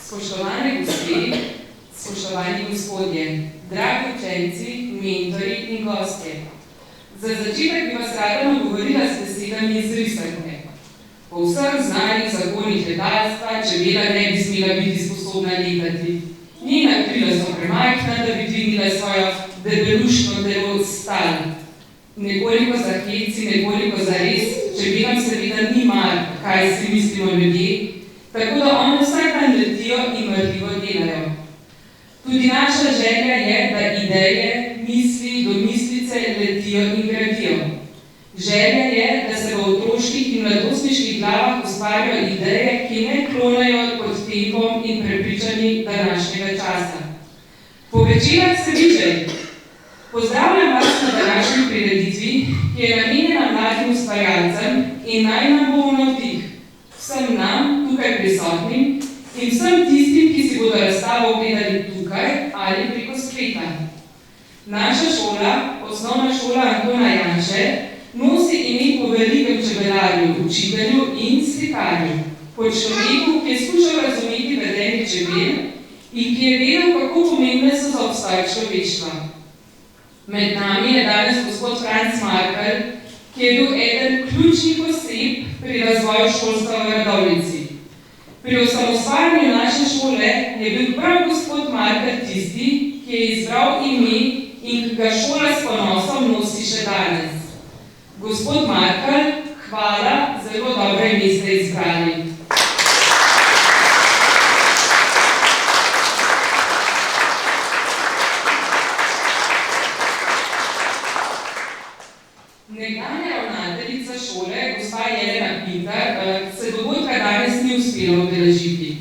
Spoštovane gospe, spoštovani gospodje, dragi učenci, mentori in gostje. Za začetek bi vas rada nagovorila s besedami iz risanke. Po vsem znanih zakonih letalstva čebela ne bi smela biti sposobna letati. Njena krila so premajhna, da bi dvignila svojo debelušno telo s tal. Nekoliko za heci, nekoliko za res, čebelam seveda ni mar, kaj si mislimo ljudje, tako da one vsak dan letijo in marljivo delajo. Tudi naša želja je, da ideje, misli, domislice letijo in gradijo. Želja je, da se v otroških in mladostniških glavah ustvarjajo ideje, ki ne klonejo pod tempom in prepričanji današnjega časa. Po večerah se viđaj! Pozdravljam vas na današnji prireditvi, ki je namenjena mladim ustvarjalcem in naj nam bo v navdih. Vsem nam, tukaj prisotnim, in vsem tistim, ki si bodo razstavo ogledali tukaj ali preko spleta. Naša šola, osnovna šola Antona Janše, nosi ime po velikem čebelarju, učitelju in slikarju, po človeku, ki je skušal razumeti vedenje čebel in ki je vedel, kako pomembne so za obstoj človeštva. Med nami je danes gospod Franc Markelj, ki je bil eden ključnih oseb pri razvoju šolstva v Radovljici. Pri osamosvajanju naše šole je bil prav gospod Markelj tisti, ki je izbral ime in ga šola s ponosom nosi še danes. Gospod Markelj, hvala, zelo dobre ime ste izbrali. Nekdanja ravnateljica šole, gospa Jelena Pintar, se dogodka danes ni uspela udeležiti.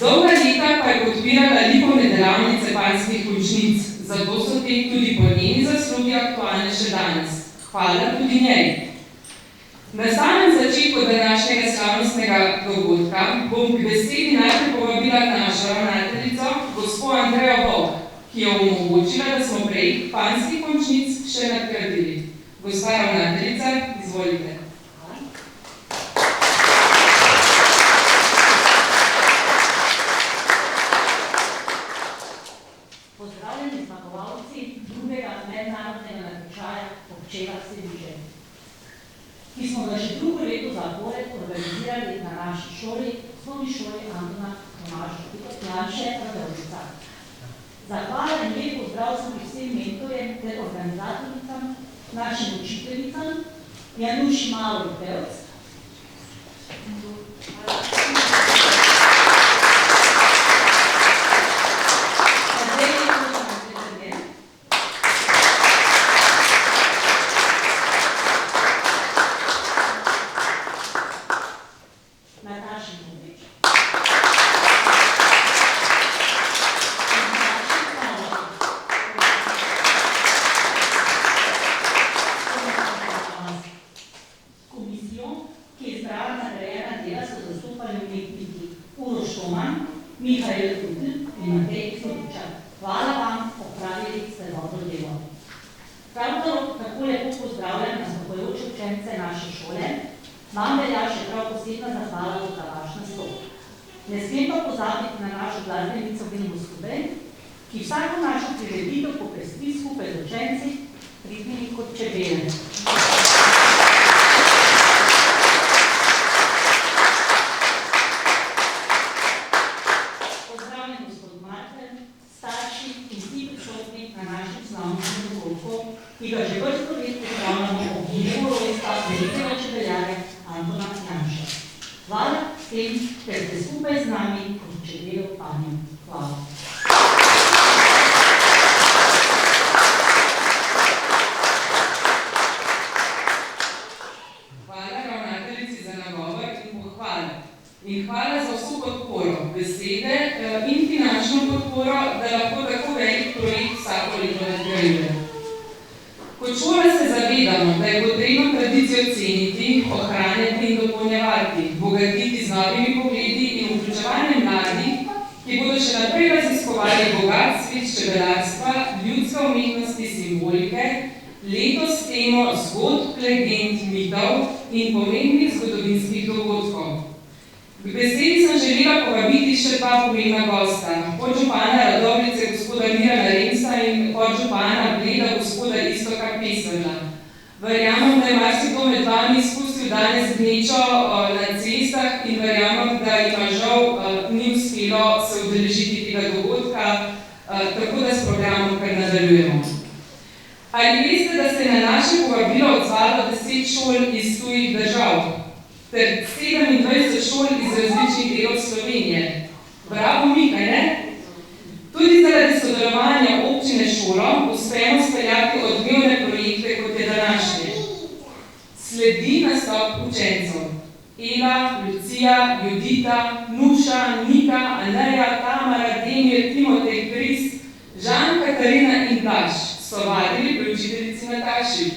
Dolga leta pa je podpirala likovne delavnice panjskih učnic, zato so te tudi po njeni zaslugi aktualne še danes. Hvala tudi njej. Na samem začetku današnjega slavnostnega dogodka bom k besedi najprej povabila našo ravnateljico, gospo Andrejo Vovk, ki je omogočila, da smo prej panjskih končnic še nadgradili. Gospa ravnateljica, izvolite. Pozdravljeni zmagovalci drugega mednarodnega natečaja Pčela se viđaj, ki smo ga že drugo leto zapored organizirali na naši šoli, osnovni šoli Antona Janše Radovljica. Zahvala in lep pozdrav sem vsem mentorjem ter organizatoricam, našim učiteljicam, Januši Malo-Pevc, ki vsako našo prireditev popestri skupaj z učenci, pridnimi kot čebele. Pozdravljen gospod Markelj, starši in vsi prisotni na našem slavnostnem dogodku, ki ga že vrsto let pripravljamo ob dnevu rojstva velikega čebelarja Antona Janše. Hvala vsem, ker ste skupaj z nami kot čebele v panju. Hvala. In hvala za vso podporo, besede in finančno podporo, da lahko tako velik projekt vsako leto nadgrajuje. Kot šola se zavedamo, da je potrebno tradicijo ceniti, ohranjati in dopolnjevati, bogatiti z novimi pogledi in vključevanjem mladih, ki bodo še naprej raziskovali bogat svet čebelarstva, ljudske umetnosti, simbolike, Letos temo zgodb, legend, mitov in pomembnih zgodovinskih dogodkov. K besedi sem želela povabiti še dva pomembna gosta, podžupana Radovljice gospoda Mirana Remsa in podžupana Bleda gospoda Iztoka Peserla. Verjamem, da je marsikdo med vami izkustil danes gnečo na cestah in verjamem, da ima žal ni uspelo se udeležiti tega dogodka, tako da s programom kar nadaljujemo. Ali veste, da se je na naše povabilo odzvalo 10 šol iz tujih držav, ter 27 šol iz različnih delov Slovenije? Bravo mi, kaj ne? Tudi zaradi sodelovanja občine šolom uspemo speljati odmevne projekte, kot je današnji. Sledi nastop učencev. Ela, Lucija, Judita, Nuša, Nika, Aneja, Tamara, Demir, Timotej, Kris, Žan, Katarina in Blaž so vadili pri učiteljici Nataši.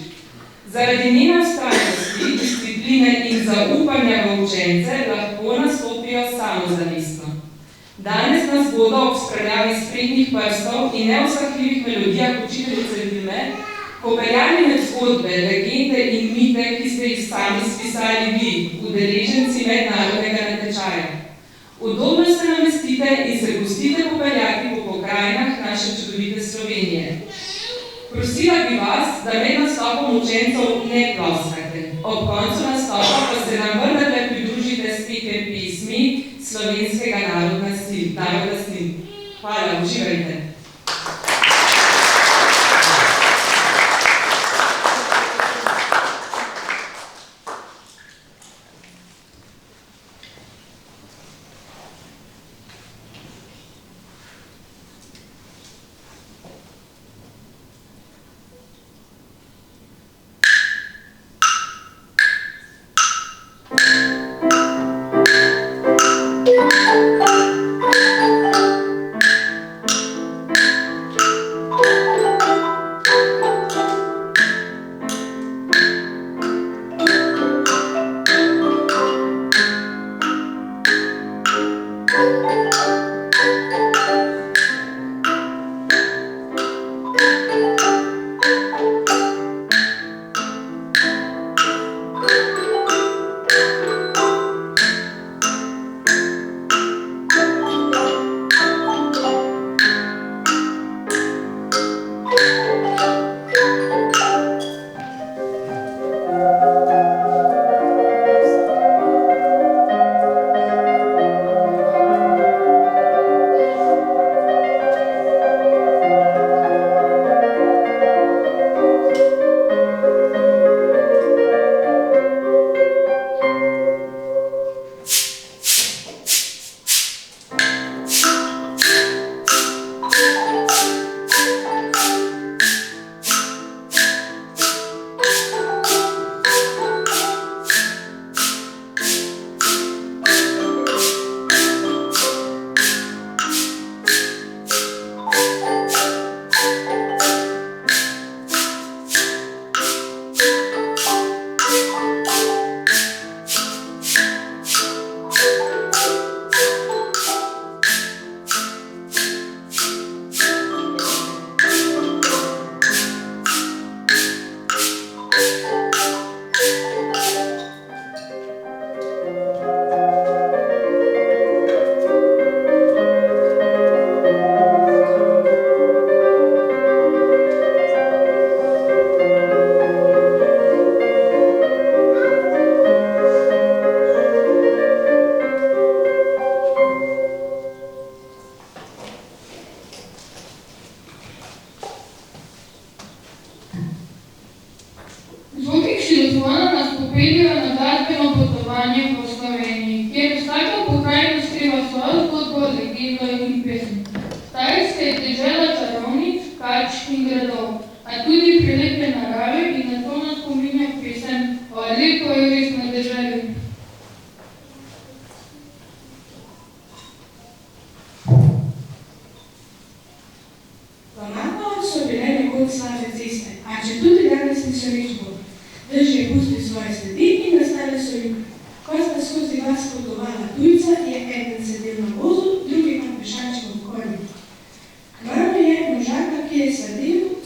Zaradi njene vztrajnosti, discipline in zaupanja v učence lahko nastopijo samozavestno. Danes nas bodo ob spremljavi spretnih prstov in neusahljivih melodijah učiteljice Vilme popeljali med zgodbe, legende in mite, ki ste jih sami spisali vi, udeleženci mednarodnega natečaja. Udobno se namestite in se pustite popeljati po pokrajinah naše čudovite Slovenije. Prosila bi vas, da med nastopom učencev ne ploskate. Ob koncu nastopa pa se nam vendarle pridružite s petjem pesmi slovenskega naroda stil. Hvala, uživajte.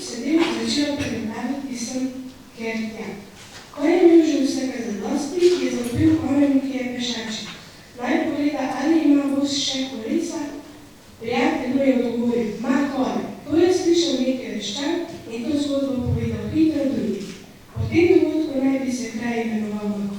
Sedel začel pregnaviti se tja. Ko je imel že vsega zadosti, je zavpil konju, ki je pešačil. Naj pogleda, ali ima voz še kolesa. Prijatelj mu je odgovoril, ma konj, to je slišal nekaj reščak in to zgodbo povedal hitro drugi. Po tem dogodku naj bi se kraj imenoval Makon.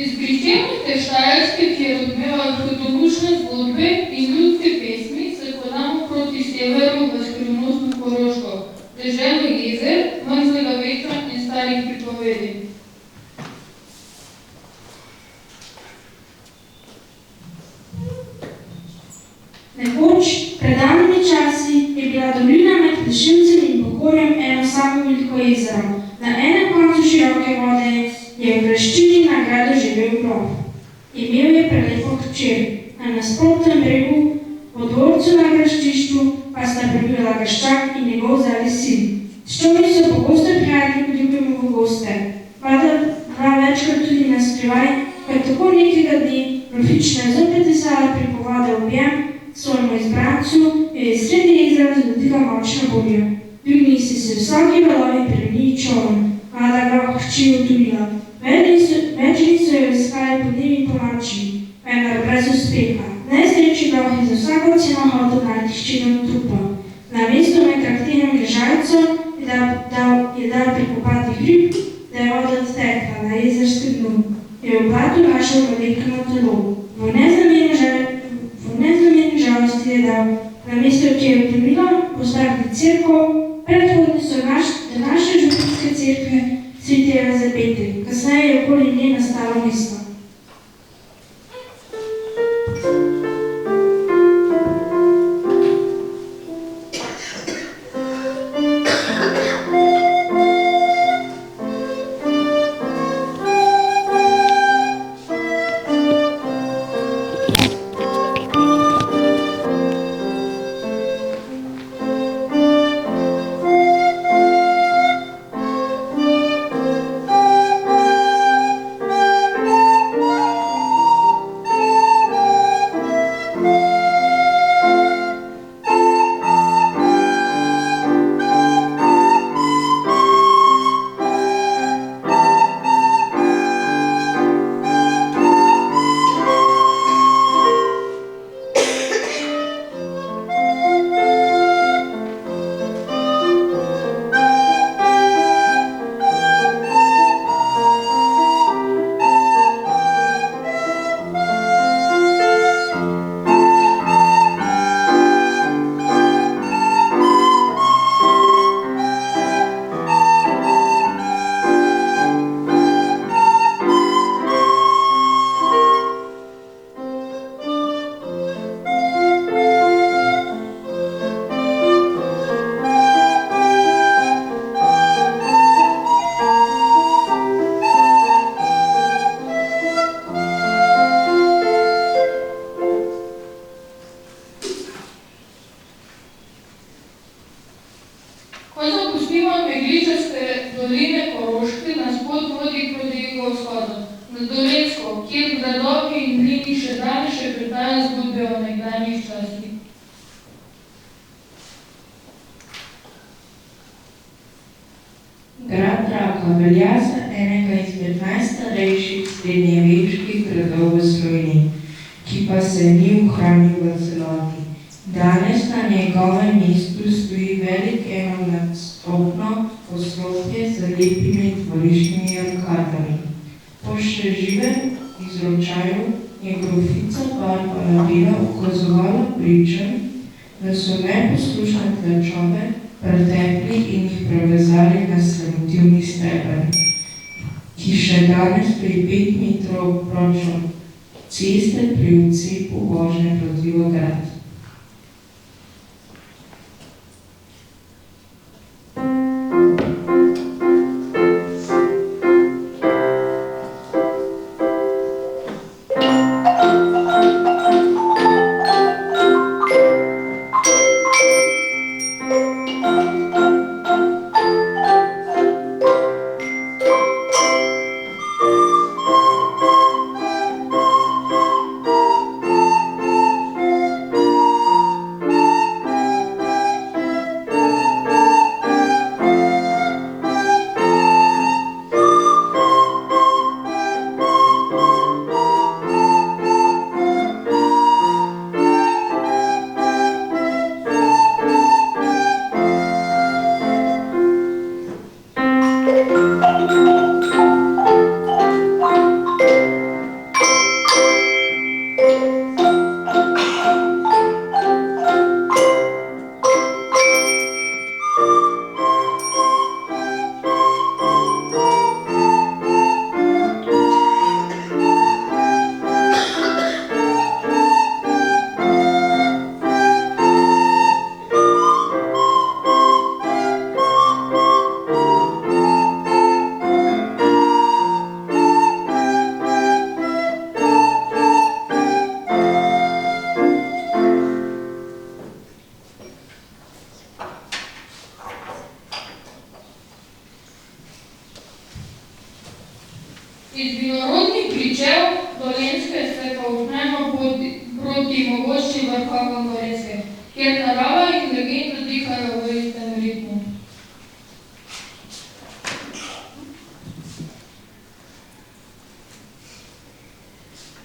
Iz pričevnosti Štajerske, ki je odmevala hudomušne zgodbe in ljudske pesmi, se podamo proti severu v skrivnostno Koroško, deželo jezer, mrzlega vetra in starih pripovedi. Nekoč, pred davnimi časi, je bila dolina med Plešilcem in Pohorjem eno samo veliko jezero. Na enem koncu široke vode je v graščini na gradu živel grof. Imel je prelepo hčer. Na nasprotnem bregu, v dvorcu na graščišču, pa sta prebila Graščak in njegov zali sin. S čolni so pogosto prihajali k ljubemu v goste. Dva večkrat tudi na skrivaj, ko je tako nekega dne grofična zopet pisala pripovode objem svojemu izbrancu, je sredi jezera zgodila močna burja. Dvignili si se vsaki valovi prebili čoln. Mlada grof hči utulila. Več so jo iskali po dnevi in po noči, vendar brez uspeha. Nesreči grof je za vsako ceno hotel najti hčino trupa. Na mestu med traktenem ležalco je dal prikopati hrib, da je voda odtekla na jezerskem dnu. Je v blatu našel vladekano telo. V nezameni žalosti je dal na mesto, ki je premilo, postaviti cerkev. Predhodni so naše župinske cerkve Svete Elizabete, kasneje je okoli nje nastalo mesto. Ko zapustimo megličaste doline Koroške, nas pot vodi proti jugovzhodu, na Dolenjsko, kjer gradovi in mlini še danes šepretajo zgodbe o nekdanjih časih. Grad Raka velja za enega izmed najstarejših srednjeveških gradov v Sloveniji, ki pa se ni ohranil v celoti. Danes na njegovem mestu stoji velik enonadstropno poslopje z lepimi dvoriščnimi arkadami. Po še živem izročaju je grofica Barbara Bila ukazovala pričam, da so neposlušne tlačove pretepli in jih prevezali na sramotivni steber, ki še danes pri 5 metrov proč od ceste pri odcepu vožnje proti v grad. Iz vinorodnih pričev Dolenjske se povzpnemo proti mogočnim vrhovom Gorenjske, kjer narava in legenda dihajo v istem ritmu.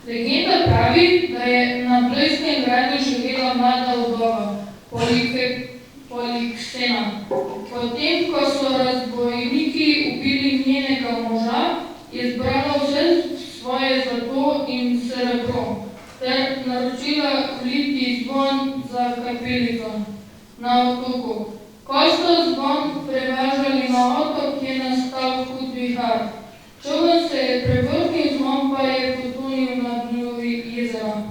Legenda pravi, da je na Blejskem gradu živela mlada vdova, Poliksena. Potem, ko so razbojniki ubili njenega moža, je zbrala vse svoje zlato in srebro, ter naročila vliti zvon za kapelico na otoku. Ko so zvon prevažali na otok, je nastal hud vihar. Čoln se je prevrnil, zvon pa je potonil na dnu jezera.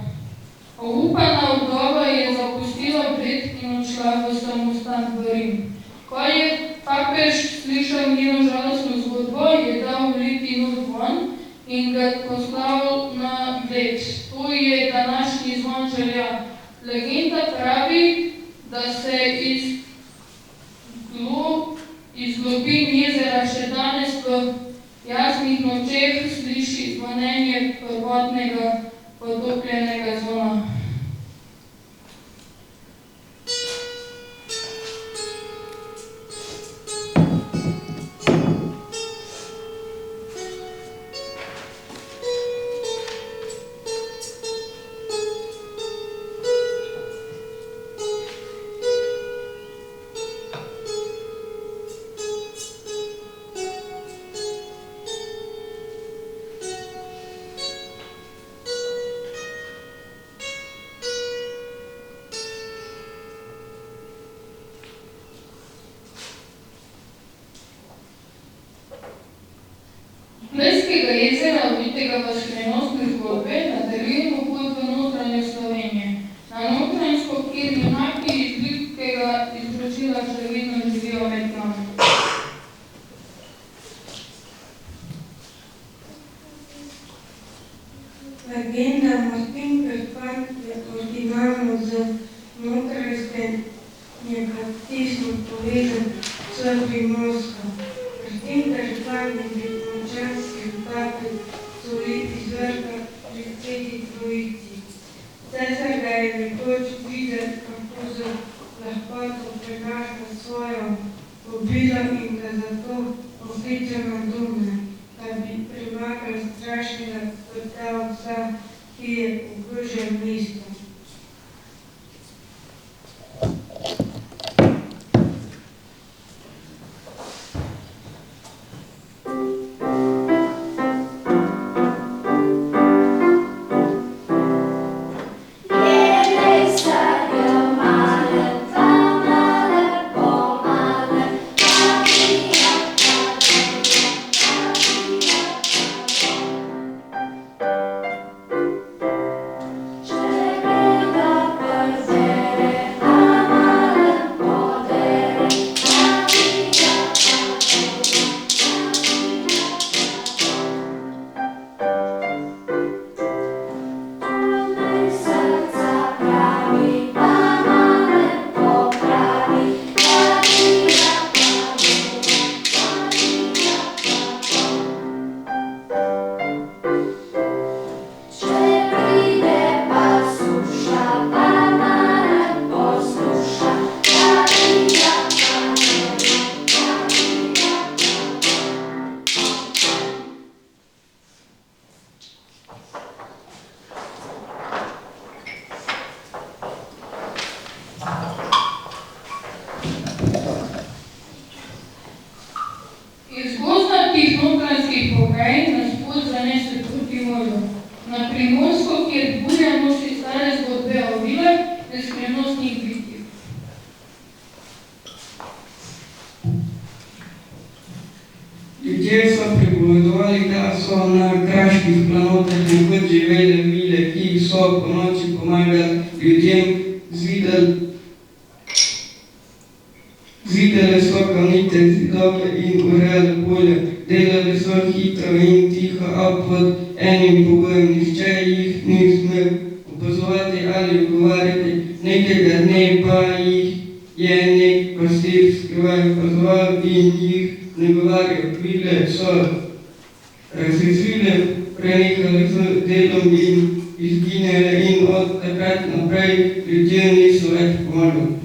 Obupana vdova je zapustila Bled in odšla v samostan v Rim. Ko je papež slišal njeno žalostno zgodbo, je dal vliti zvon in ga poslal na Bled. To je današnji zvon Želja. Legenda pravi, da se iz globin jezera še danes v jasnih nočeh sliši zvonjenje prvotnega potopljenega zvona. Blejskega jezera, ovitega v skrivnostne zgodbe, nadaljujemo pot v notranjo Slovenije. Na Notranjsko, kjer junaki iz ljudskega izročila še vedno živijo med nami. Legenda Martin Krpan je originalno z Notranjskem baptizmom povezan s Primorskom. Martin Krpan je bil močanski papež solit iz vrha pri Sveti Trojici. Cesar ga je nekoč videl, kako z lahkoto prenaša svojo obilo in ga zato poklical na Dunaj, da bi premagal strašnega vrtavca, ki je ogrožal mesto. Iz gozdnatih notranjskih pokrajin nas pot zanese proti morju. Na Primorsko, kjer burja nosi stare zgodbe o vilah in skrivnostnih bitjih. Ljudje so pripovedovali, da so na kraških planotah nekoč živele vile, ki so ponoči pomagali ljudem zidale so kamnite zidove in urejale polje. Delali so hitro in tiho, a pod enim pogojem nihče jih ni smel opazovati ali odgovarjati. Nekega dne pa jih je nek pastir skrivaj opazoval in jih nagovarjal. Vile so razjezile, prenehale z delom in izginile in od takrat naprej ljudje niso več pomagali.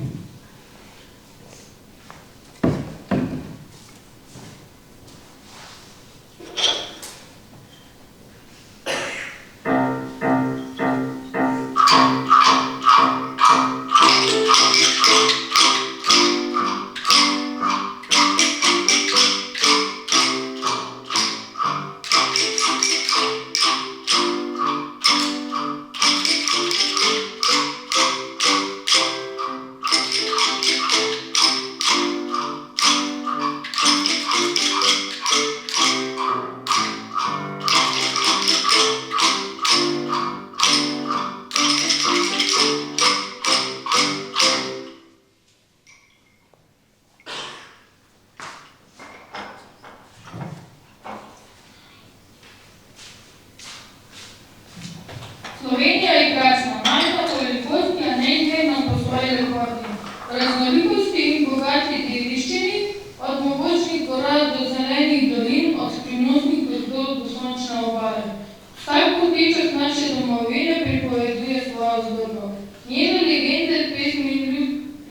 Slovenija je krasna, majhna po velikosti, a neizmerna po svoji lepoti. Raznolikosti in bogati dediščini, od mogočnih gora do zelenih dolin, od skrivnostnih gozdov do sončne obale. Vsak kotiček naše domovine pripoveduje svojo zgodbo. Njene legende, pesmi in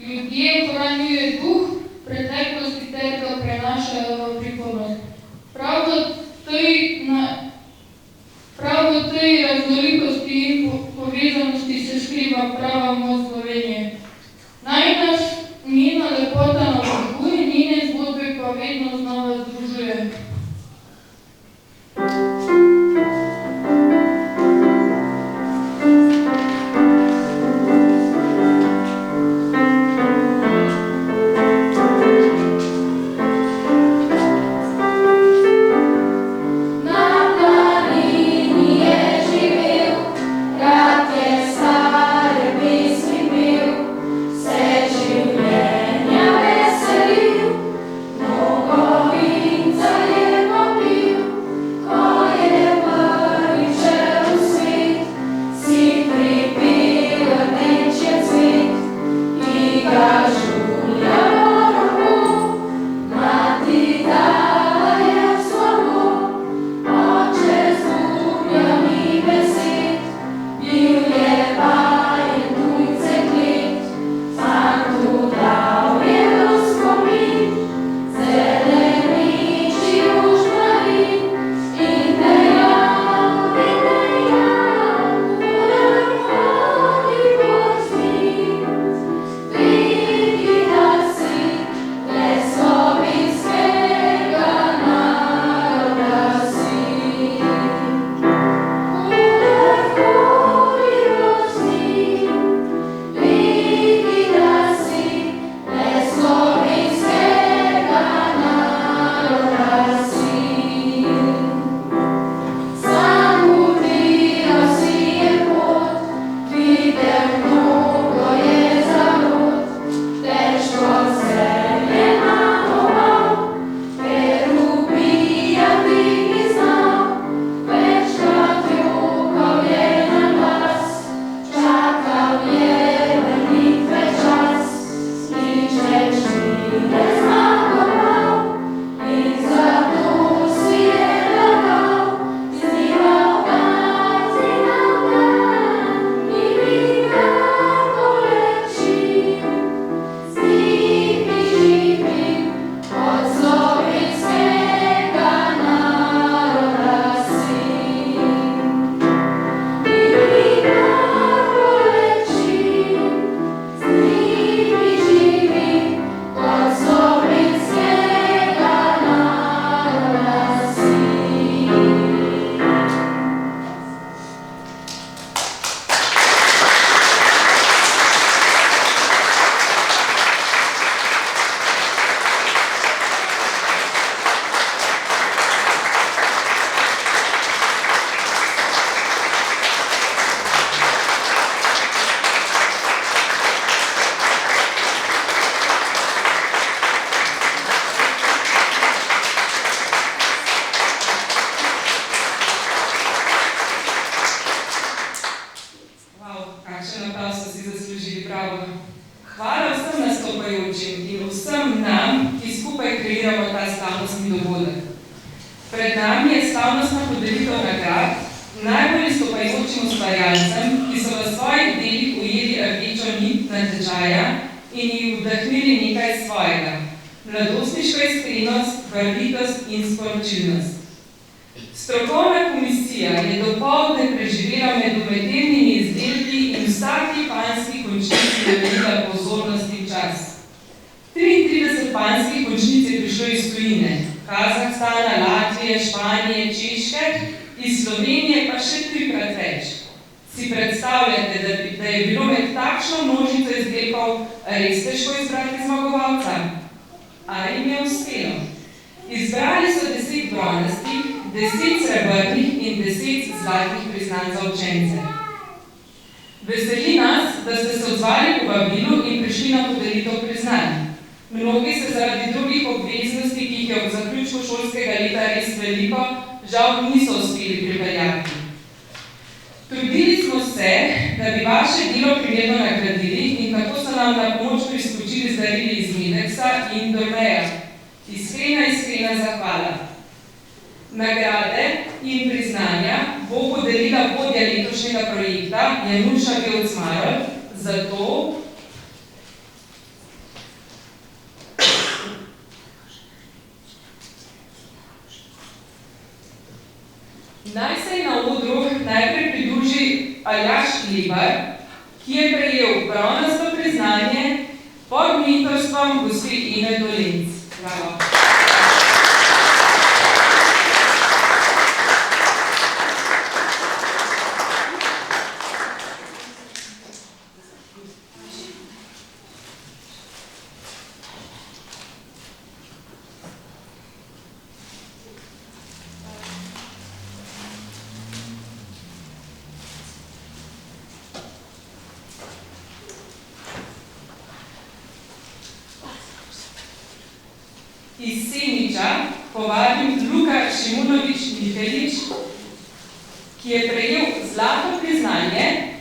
ljudje ohranjujejo duh preteklosti ter ga prenašajo v prihodnost. Prav v tej raznolikosti in povezanosti se skriva prava moč Slovenije. Naj nas njena lepota navdihuje, njene zgodbe pa vedno znova združuje. so si zaslužili, bravo. Hvala vsem nastopajočim in vsem nam, ki skupaj kreiramo ta slavnostni dogodek. Pred nami je slavnostna podelitev nagrad najbolj izstopajočim ustvarjalcem, ki so v svojih delih ujeli rdečo nit natečaja in jih vdahnili nekaj svojega. Mladostniško iskrenost, varljivost in sporočilnost. Strokovna komisija je dopoldne preživela med umetnimi izdelki in vsaki panjski končnici namenila pozornost in čas. 33 panjskih končnic je prišlo iz tujine, Kazahstana, Latvije, Španije, Češke, iz Slovenije pa še 3-krat več. Si predstavljate, da je bilo med takšno množico izdelkov res težko izbrati zmagovalca? A jim je uspelo. Izbrali so 10 bronastih, 10 srebrnih in 10 zlatih priznanj za učence. Veseli nas, da ste se odzvali povabilu in prišli na podelitev priznanj. Mnogi se zaradi drugih obveznosti, ki jih je ob zaključku šolskega leta res veliko, žal niso uspeli pripeljati. Trudili smo se, da bi vaše delo primerno nagradili in tako so nam na pomoč priskočili z darili iz Mideksa in Dormeja. Iskrena zahvala. Nagrade in priznanja bo podelila vodja letošnjega projekta Januša Gevc-Marol, zato naj se na odru najprej pridruži Aljaž Libar, ki je prejel bronasto priznanje pod mentorstvom gospe Ine Dolenc. Bravo. Iz Semiča povabim Luka Šimunovič-Mihelič, ki je prejel zlato priznanje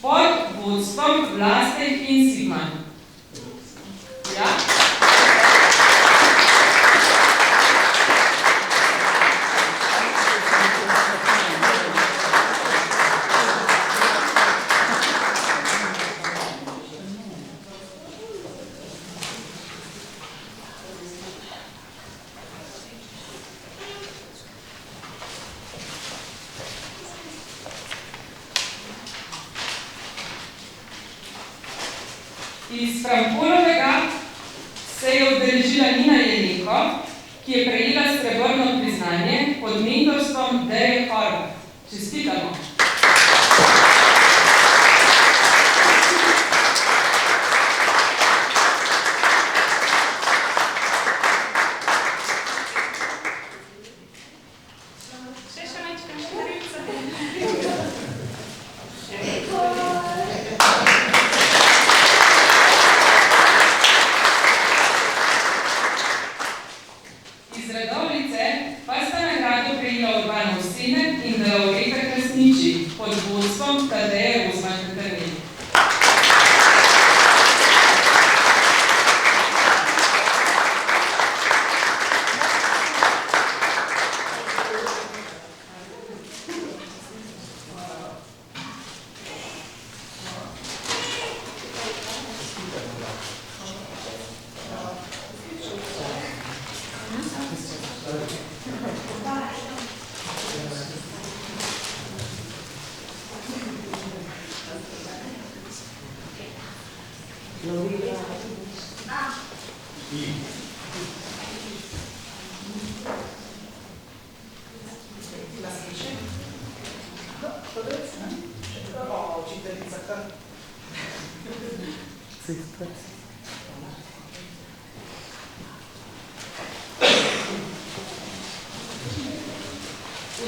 pod vodstvom Vlaste Hinsigman. Ja? Iz Frankolovega se je udeležila Nina Jelenko, ki je prejela srebrno priznanje pod mentorstvom Deje Horvath. Čestitamo! Iz Radovljice pa sta nagrado prejela Urbana Osenek in Delavreta Krasniči pod vodstvom Tadeje Rozman-Peternik.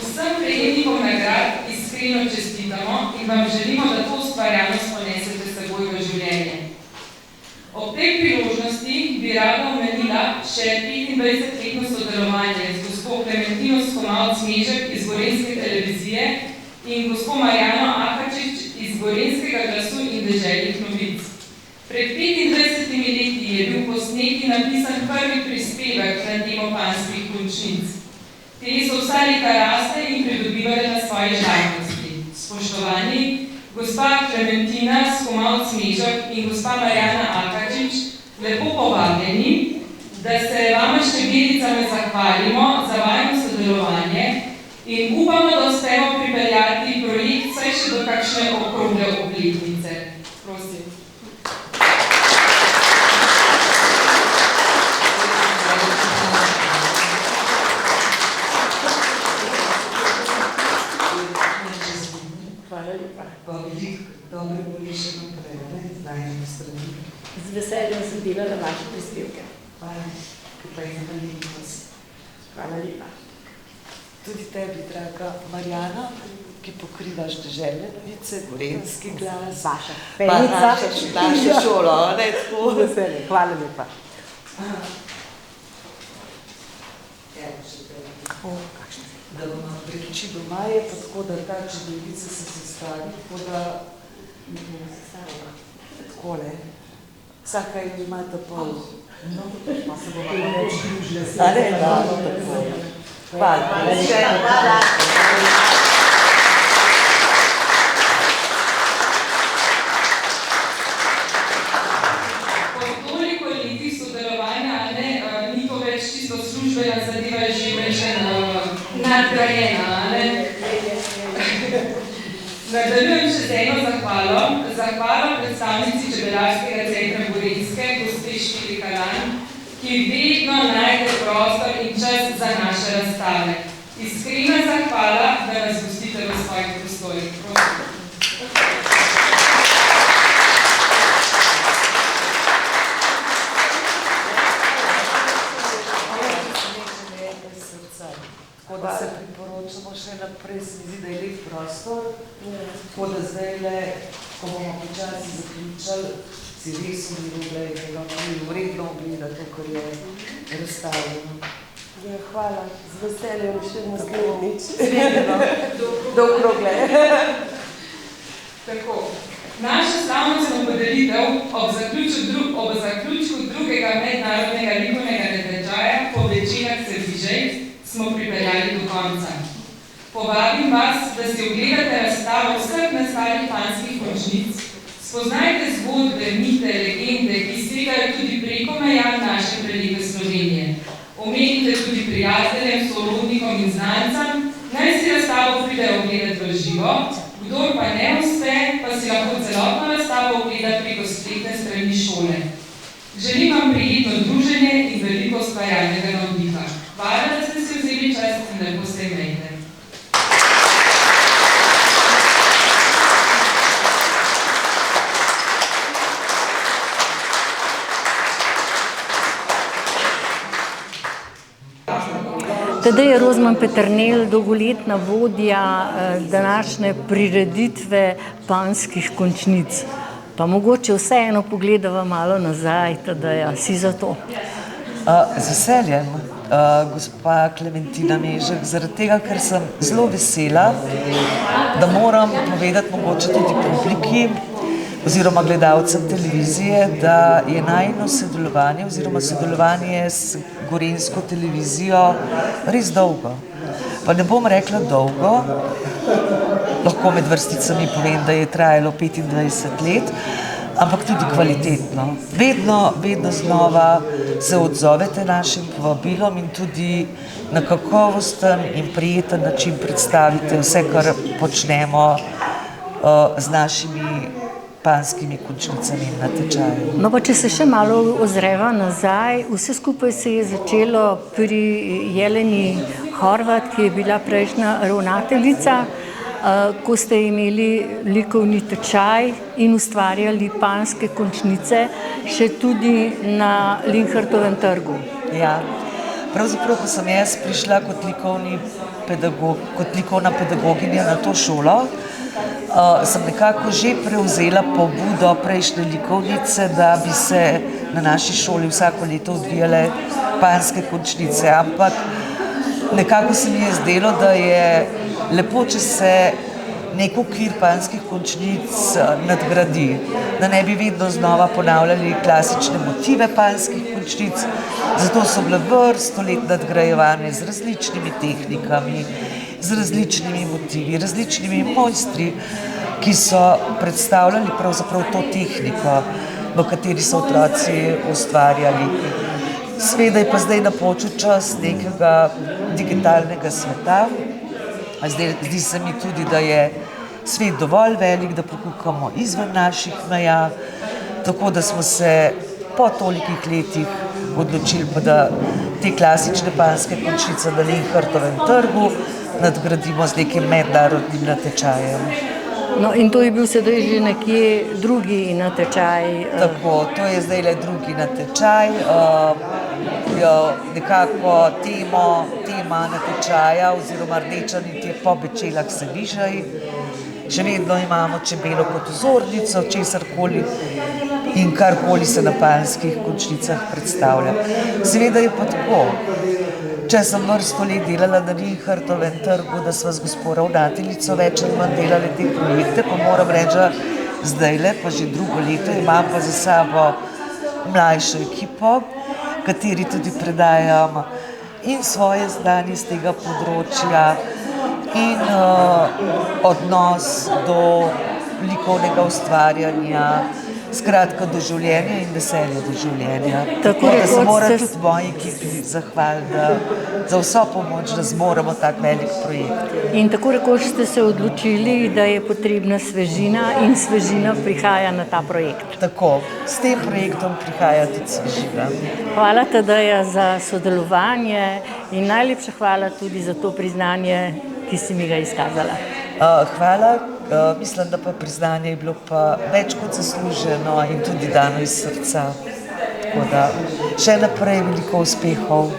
Vsem prejemnikom nagrad iskreno čestitamo in vam želimo, da to ustvarjalnost ponesete s seboj v življenje. Ob tej priložnosti bi rada omenila še 25-letno sodelovanje z gospo Klementino Skomalc-Mežek iz Gorenjske televizije in gospo Marjano Akačič iz Gorenjskega glasu deželnih novic. Pred 25 leti je bil posnet in napisan prvi prispevek na temo panskih končnic. Te so vsa leta rasle in pridobivale na svoji žarnosti. Spoštovani, gospa Klementina Skomalc-Mežek in gospa Marjana Akačič, lepo povabljeni, da se vama številnicami zahvalimo za vajno sodelovanje in upamo, da uspemo pripeljati projekt vsaj še do kakšne okrogle obletnice. Prosim. Hvala lepa. Pa veliko dobre boli še naprej, ne? Znajemo strani. Z veseljem sem delala vaše prispevke. Hvala, kaj je zanimivost. Hvala lepa. Tudi tebi, draga Marjana, ki pokrivaš deželne novice, Gorenjski glas. Vaša penica. Naša šola, ne? Tako. Z veseljem. Hvala lepa. Evo še tebi. Da bomo prekiči doma je, pa tako da ta čedovica se sestavi, tako da takole. Vsaka ima ta pol. No, pa se bomo več družile. Ale, tako. Hvala. Hvala. Po toliko letih sodelovanja, ni to več čisto službena zadeva, je že več nadgrajena. Nadaljujem še z eno zahvalo. Zahvalo predstavnici Čebelarskega centra Gorenjske, gospe Špili Kalan, ki vedno najde prostor in čas za naše razstave. Iskrena zahvala, da nas gostite v svojih prostorih. Tako da se priporočamo še naprej, se mi zdi, da je lep prostor. Tako da zdaj, ko bomo počasi zaključali, si res umiril, vredno ogleda to, kar je razstavljeno. Hvala, z veseljem še naslednjič. Do okrogle. Tako. Naša slavnostna podelitev ob zaključku drugega mednarodnega likovnega natečaja po večinah Srbižej smo pripeljali do konca. Povabim vas, da si ogledate razstavo vseh nastalih panskih končnic, spoznajte zgodbe, mite, legende, ki segajo tudi preko meja naše prelepe Slovenije. Omenite tudi prijateljem, sorodnikom in znancem, naj si razstavo pridejo ogledati v živo, kdor pa ne uspe, pa si lahko celotno razstavo ogleda preko spletne strani šole. Želim vam prijetno druženje in veliko ustvarjalnega navdiha. Hvala, da ste si vzeli čas in lepo se imejte. Tedaj je Rozman Peternelj, dolgoletna vodja današnje prireditve panskih končnic. Pa mogoče vseeno pogledava malo nazaj, tedaj si za to. Z veseljem, gospa Klementina Mežek, zaradi tega, ker sem zelo vesela, da moram povedati mogoče tudi publiki oziroma gledalcem televizije, da je najino sodelovanje oziroma sodelovanje s Gorenjsko televizijo res dolgo. Pa ne bom rekla dolgo, lahko med vrsticami povem, da je trajalo 25 let, ampak tudi kvalitetno. Vedno znova se odzovete našim povabilom in tudi na kakovosten in prijeten način predstavite vse, kar počnemo z našimi panskimi končnicami in natečaji. No pa če se še malo ozreva nazaj, vse skupaj se je začelo pri Jeleni Horvat, ki je bila prejšnja ravnateljica, ko ste imeli likovni tečaj in ustvarjali panske končnice, še tudi na Linhartovem trgu. Ja, pravzaprav, ko sem jaz prišla kot likovna pedagoginja na to šolo, sem nekako že prevzela pobudo prejšnje likovnice, da bi se na naši šoli vsako leto odvijale panske končnice, ampak nekako se mi je zdelo, da je lepo, če se nek okvir panskih končnic nadgradi, da ne bi vedno znova ponavljali klasične motive panskih končnic. Zato so bile vrsto let nadgrajevane z različnimi tehnikami, z različnimi motivi, različnimi mojstri, ki so predstavljali pravzaprav to tehniko, v kateri so otroci ustvarjali. Seveda je pa zdaj napočil čas nekega digitalnega sveta. Zdi se mi tudi, da je svet dovolj velik, da pokukamo izven naših meja, tako da smo se po tolikih letih odločili, pa da te klasične panske končnice na Linhartovem trgu nadgradimo z nekim mednarodnim natečajem. No, in to je bil sedaj že nekje drugi natečaj. Tako, to je zdaj le drugi natečaj. Nekako tema natečaja oziroma rdeča nit je po Bečelah se vižaj. Še vedno imamo čebelo kot vzornico, česarkoli in karkoli se na panskih končnicah predstavlja. Seveda je pa tako. Če sem vrsto let delala na Linhartovem trgu, da sva z gospo ravnateljico več ali manj delali te projekte, pa moram reči, da zdajle, pa že drugo leto, imam pa za sabo mlajšo ekipo, kateri tudi predajam in svoje znanje z tega področja in odnos do likovnega ustvarjanja, skratka do življenja in veselja do življenja. Tako da se mora tudi moji ekipi zahvaliti za vso pomoč, da zmoremo tak velik projekt. In tako rekoč ste se odločili, da je potrebna svežina in svežina prihaja na ta projekt. Tako, s tem projektom prihaja tudi svežina. Hvala Tadeja za sodelovanje in najlepša hvala tudi za to priznanje, ki si mi ga izkazala. Hvala. Mislim, da pa priznanje je bilo pa več kot zasluženo in tudi dano iz srca. Tako da še naprej veliko uspehov.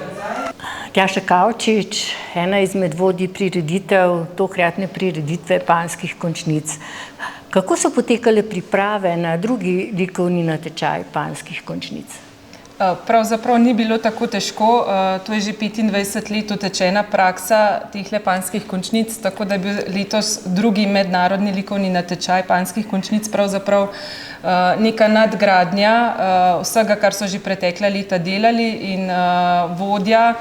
Tjaša Kavčič, ena izmed vodij prireditev, tokratne prireditve panskih končnic. Kako so potekale priprave na drugi likovni natečaj panskih končnic? Pravzaprav ni bilo tako težko, to je že 25 let utečena praksa tehle panskih končnic, tako da je bil letos drugi mednarodni likovni natečaj panskih končnic pravzaprav neka nadgradnja vsega, kar so že pretekla leta delali in vodja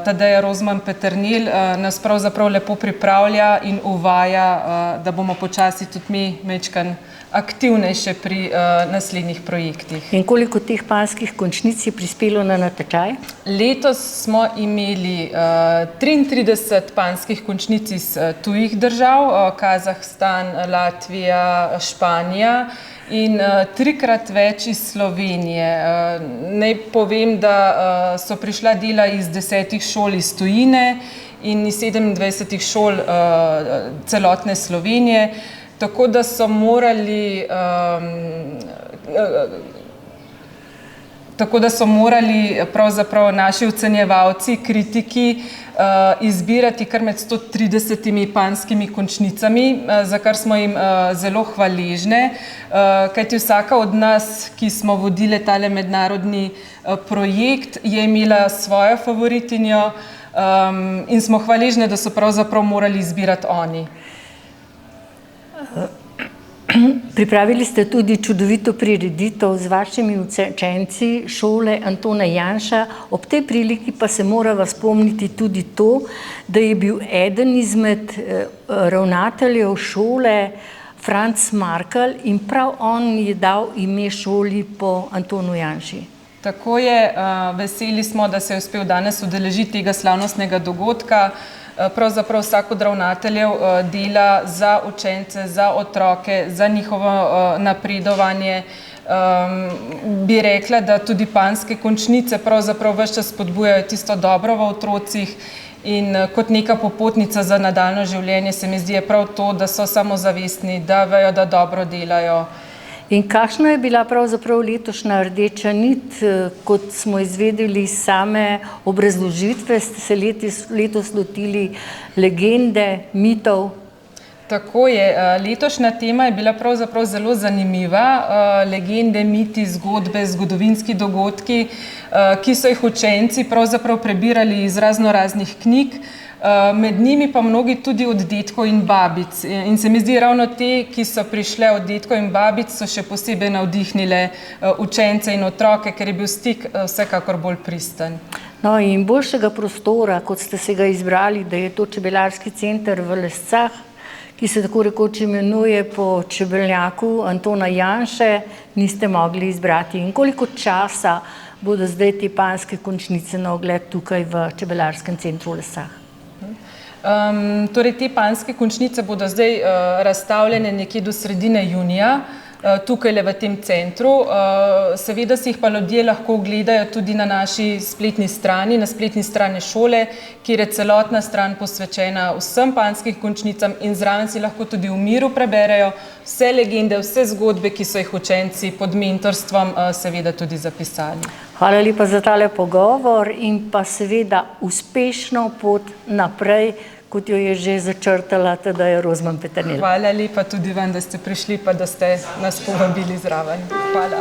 Tadeja Rozman Peternelj nas pravzaprav lepo pripravlja in uvaja, da bomo počasi tudi mi majčkeno aktivnejše pri naslednjih projektih. In koliko teh panskih končnic je prispelo na natečaj? Letos smo imeli 33 panskih končnic iz tujih držav, Kazahstan, Latvija, Španija in trikrat več iz Slovenije. Naj povem, da so prišla dela iz 10 šol iz tujine in iz 27 šol celotne Slovenije. Tako da so morali pravzaprav naši ocenjevalci, kritiki izbirati kar med 130 panskimi končnicami, za kar smo jim zelo hvaležne, kajti vsaka od nas, ki smo vodile tale mednarodni projekt, je imela svojo favoritinjo in smo hvaležne, da so pravzaprav morali izbirati oni. Pripravili ste tudi čudovito prireditev z vašimi učenci šole Antona Janša. Ob tej priliki pa se morava spomniti tudi to, da je bil eden izmed ravnateljev šole Franc Markelj in prav on je dal ime šoli po Antonu Janši. Tako je, veseli smo, da se je uspel danes udeležiti tega slavnostnega dogodka. Pravzaprav vsak od ravnateljev dela za učence, za otroke, za njihovo napredovanje. Bi rekla, da tudi panske končnice pravzaprav ves čas spodbujajo tisto dobro v otrocih in kot neka popotnica za nadaljnje življenje se mi zdi prav to, da so samozavestni, da vejo, da dobro delajo. In kakšna je bila pravzaprav letošnja rdeča nit, kot smo izvedeli same obrazložitve, ste se letos lotili legende, mitov? Tako je, letošnja tema je bila pravzaprav zelo zanimiva, legende, miti, zgodbe, zgodovinski dogodki, ki so jih učenci pravzaprav prebirali iz raznoraznih knjig. med njimi pa mnogi tudi od dedkov in babic. In se mi zdi ravno te, ki so prišle od dedkov in babic, so še posebej navdihnile učence in otroke, ker je bil stik vsekakor bolj pristen. No in boljšega prostora, kot ste se ga izbrali, da je to čebelarski center v Lescah, ki se tako rekoč imenuje po čebelnjaku Antona Janše, niste mogli izbrati. In koliko časa bodo zdaj te panjske končnice na ogled tukaj v čebelarskem centru v Lescah? Torej, te panjske končnice bodo zdaj razstavljene nekje do sredine junija, tukaj le v tem centru. Seveda si jih pa ljudje lahko ogledajo tudi na naši spletni strani, na spletni strani šole, kjer je celotna stran posvečena vsem panjskim končnicam in zraven si lahko tudi v miru preberejo vse legende, vse zgodbe, ki so jih učenci pod mentorstvom seveda tudi zapisali. Hvala lepa za tale pogovor in pa seveda uspešno pot naprej, kot jo je že začrtala Tadeja Rozman Peternelj. Hvala lepa tudi vam, da ste prišli pa da ste nas povabili zraven. Hvala.